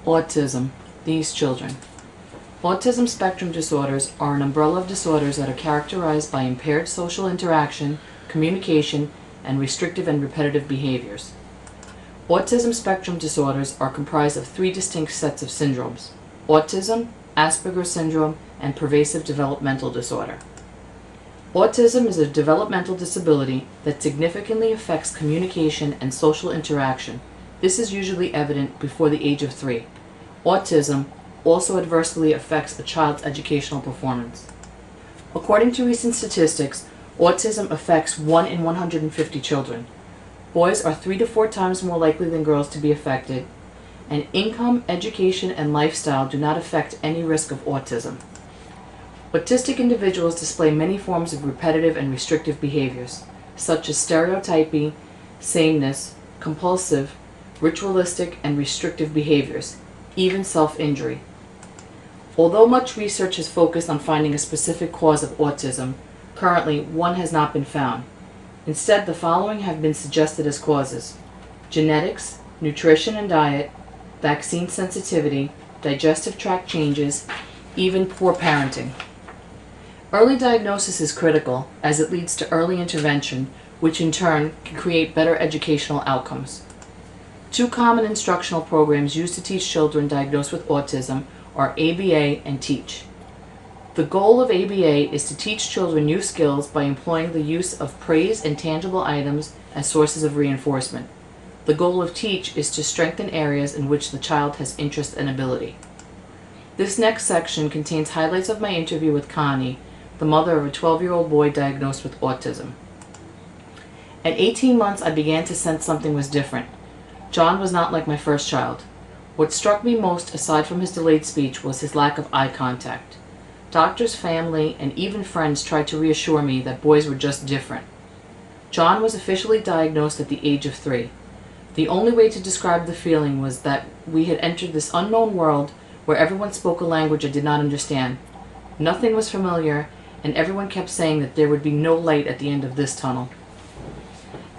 Autism, these children. Autism spectrum disorders are an umbrella of disorders that are characterized by impaired social interaction, communication, and restrictive and repetitive behaviors. Autism spectrum disorders are comprised of three distinct sets of syndromes: autism, Asperger's syndrome, and pervasive developmental disorder. Autism is a developmental disability that significantly affects communication and social interaction. This is usually evident before the age of 3. Autism also adversely affects a child's educational performance. According to recent statistics, autism affects 1 in 150 children. Boys are 3 to 4 times more likely than girls to be affected, and income, education, and lifestyle do not affect any risk of autism. Autistic individuals display many forms of repetitive and restrictive behaviors, such as stereotyping, sameness, compulsive, ritualistic, and restrictive behaviors, even self-injury. Although much research has focused on finding a specific cause of autism, currently one has not been found. Instead, the following have been suggested as causes: genetics, nutrition and diet, vaccine sensitivity, digestive tract changes, even poor parenting. Early diagnosis is critical as it leads to early intervention, which in turn can create better educational outcomes. 2 common instructional programs used to teach children diagnosed with autism are ABA and TEACH. The goal of ABA is to teach children new skills by employing the use of praise and tangible items as sources of reinforcement. The goal of TEACH is to strengthen areas in which the child has interest and ability. This next section contains highlights of my interview with Connie, the mother of a 12-year-old boy diagnosed with autism. At 18 months, I began to sense something was different. John was not like my first child. What struck me most, aside from his delayed speech, was his lack of eye contact. Doctors, family, and even friends tried to reassure me that boys were just different. John was officially diagnosed at the age of 3. The only way to describe the feeling was that we had entered this unknown world where everyone spoke a language I did not understand. Nothing was familiar, and everyone kept saying that there would be no light at the end of this tunnel.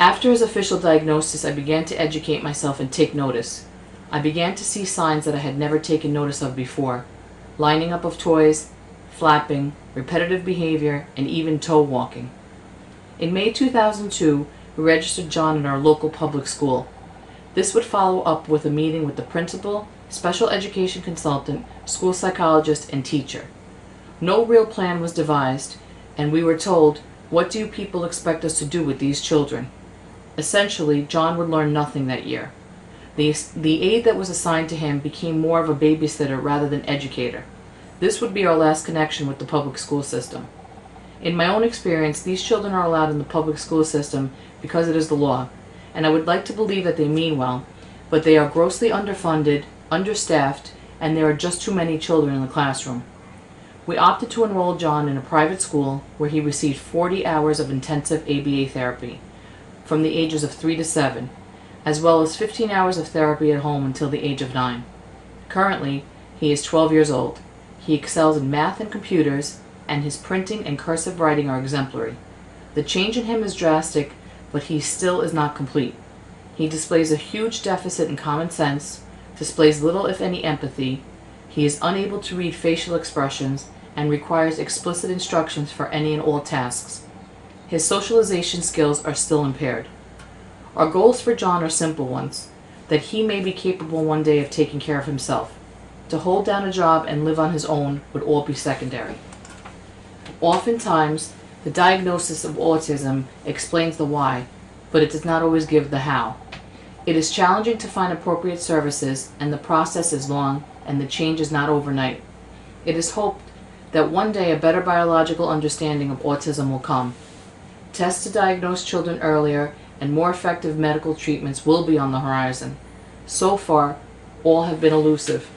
After his official diagnosis, I began to educate myself and take notice. I began to see signs that I had never taken notice of before: lining up of toys, flapping, repetitive behavior, and even toe walking. In May 2002, we registered John in our local public school. This would follow up with a meeting with the principal, special education consultant, school psychologist, and teacher. No real plan was devised, and we were told, "What do you people expect us to do with these children?" Essentially, John would learn nothing that year. The aide that was assigned to him became more of a babysitter rather than educator. This would be our last connection with the public school system. In my own experience, these children are allowed in the public school system because it is the law, and I would like to believe that they mean well, but they are grossly underfunded, understaffed, and there are just too many children in the classroom. We opted to enroll John in a private school where he received 40 hours of intensive ABA therapy from the ages of 3 to 7, as well as 15 hours of therapy at home until the age of 9. Currently, he is 12 years old. He excels in math and computers, and his printing and cursive writing are exemplary. The change in him is drastic, but he still is not complete. He displays a huge deficit in common sense, displays little if any empathy, he is unable to read facial expressions, and requires explicit instructions for any and all tasks. His socialization skills are still impaired. Our goals for John are simple ones: that he may be capable one day of taking care of himself. To hold down a job and live on his own would all be secondary. Oftentimes, the diagnosis of autism explains the why, but it does not always give the how. It is challenging to find appropriate services, and the process is long, and the change is not overnight. It is hoped that one day a better biological understanding of autism will come. Tests to diagnose children earlier and more effective medical treatments will be on the horizon. So far, all have been elusive.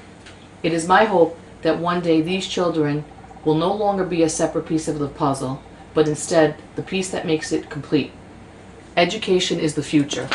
It is my hope that one day these children will no longer be a separate piece of the puzzle, but instead the piece that makes it complete. Education is the future.